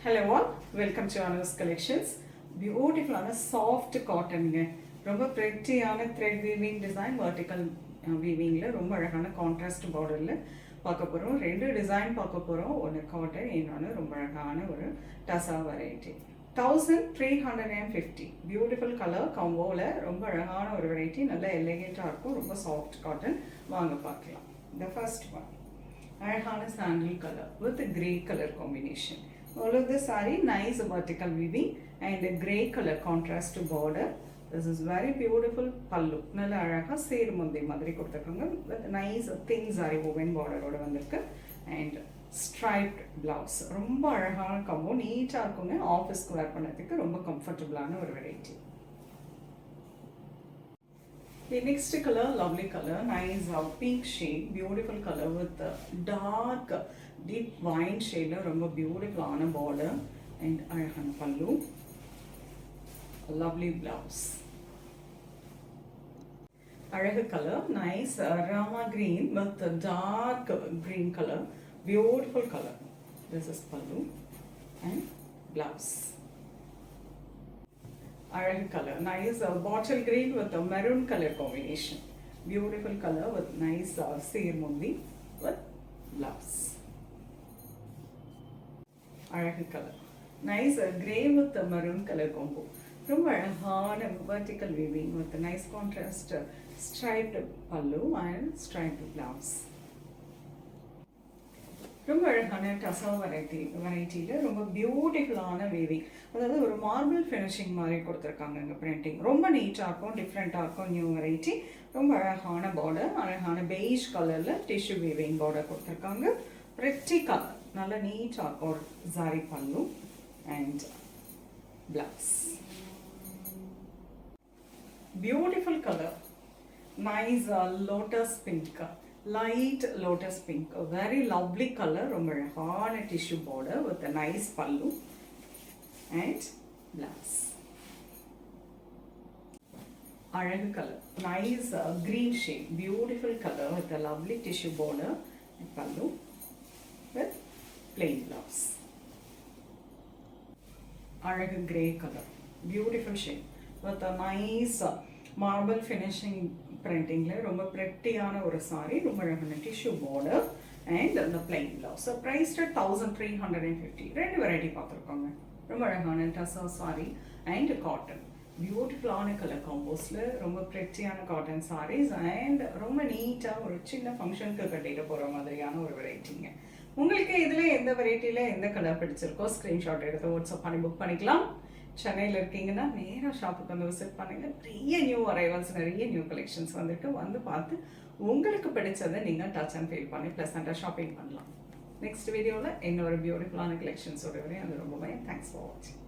Hello all, welcome to Anu's Collections. Beautiful soft cotton ரொம்ப prettyயான thread weaving design vertical weavingல ரொம்ப அழகான contrast borderல பார்க்க போறோம். ரெண்டு டிசைன் பார்க்க போறோம். ஒன்னு காட்டன், இன்னொன்னு ரொம்ப அழகான ஒரு டசா வெரைட்டி. 1350 பியூட்டிஃபுல் கலர் காம்போல ரொம்ப அழகான ஒரு வெரைட்டி, நல்ல எலிகேண்டா இருக்கும். ரொம்ப சாஃப்ட் காட்டன். வாங்க பார்க்கலாம். The first one அழகான sandal colour with grey color combination. All of the saree nice vertical weaving and a grey color contrast border. This is very beautiful pallu. நல்ல அழகா சேர் முந்தி மாதிரி கொடுத்திருக்காங்க with nice thin saree woven border ஓட வந்திருக்கு and striped blouse. ரொம்ப அழகான combo, நீட்டா இருக்குங்க. ஆபீஸ்க்கு வேர் பண்ணதுக்கு ரொம்ப கம்ஃபர்ட்டபிளான ஒரு variety. The next color, lovely color, nice pink shade, beautiful color with dark deep wine shade, ரொம்ப beautiful ஆன border and அழகான பல்லு, lovely blouse. அழகு color, nice rama green with dark green color, beautiful color. This is pallu and blouse. Aran color, nice bottle green with a maroon color combination. Beautiful color with nice seer mundi with blouse. Aran color, nice grey with a maroon color combo. From a vertical weaving with a nice contrast striped pallu and striped blouse. ரொம்ப அழகான டசா வெரைட்டியில் ரொம்ப பியூட்டிஃபுல்லான weaving, அதாவது ஒரு marble finishing மாதிரி கொடுத்துருக்காங்க. இங்கே printing ரொம்ப நீட்டாக இருக்கும், டிஃப்ரெண்ட்டாக இருக்கும். நியூ வெரைட்டி, ரொம்ப அழகான பார்டர், அழகான பெய்ஜ் கலரில் டிஷ்யூ வீவிங் பார்டர் கொடுத்துருக்காங்க. பிரிட்டி கலர், நல்ல நீட்டாக இருக்கும். ஒரு ஜாரி பல்லு and blouse. Beautiful colour, nice lotus pink, light lotus pink, a very lovely color. ரொம்ப அழகான tissue border with a nice pallu and blouse. அழகு color, nice green shade, beautiful color with a lovely tissue border and pallu with plain blouse. அழகு grey color, beautiful shade with a nice marble finishing printingல ரொம்ப prettyயான ஒரு saree, ரொம்ப அழகான tissue border and the plain blouse. So priced at 1350. ரெண்டு variety பார்த்துருக்கோங்க. ரொம்ப அழகான tussar saree and cotton. பியூட்டிஃபுல்லான colour காம்போஸ்ல ரொம்ப prettyயான காட்டன் sarees and ரொம்ப நீட்டா ஒரு சின்ன ஃபங்க்ஷனுக்கு கட்டிட்டு போற மாதிரியான ஒரு வெரைட்டிங்க. உங்களுக்கு இதுல எந்த வெரைட்டில எந்த கலர் பிடிச்சிருக்கோ ஸ்கிரீன்ஷாட் எடுத்து வாட்ஸ்அப் பண்ணி புக் பண்ணிக்கலாம். சென்னையில் இருக்கீங்கன்னா நேராக ஷாப்புக்கு வந்து விசிட் பண்ணுங்கள். நிறைய நியூ அரைவல்ஸ், நிறைய நியூ கலெக்ஷன்ஸ் வந்துருக்கு. வந்து பார்த்து உங்களுக்கு பிடிச்சதை நீங்கள் டச் அண்ட் ஃபீல் பண்ணி ப்ளசண்ட்டாக ஷாப்பிங் பண்ணலாம். நெக்ஸ்ட் வீடியோவில் இன்னொரு பியூட்டிஃபுல்லான கலெக்ஷன்ஸோட வரையும் அது ரொம்பவே தேங்க்ஸ் ஃபார் வாட்சிங்.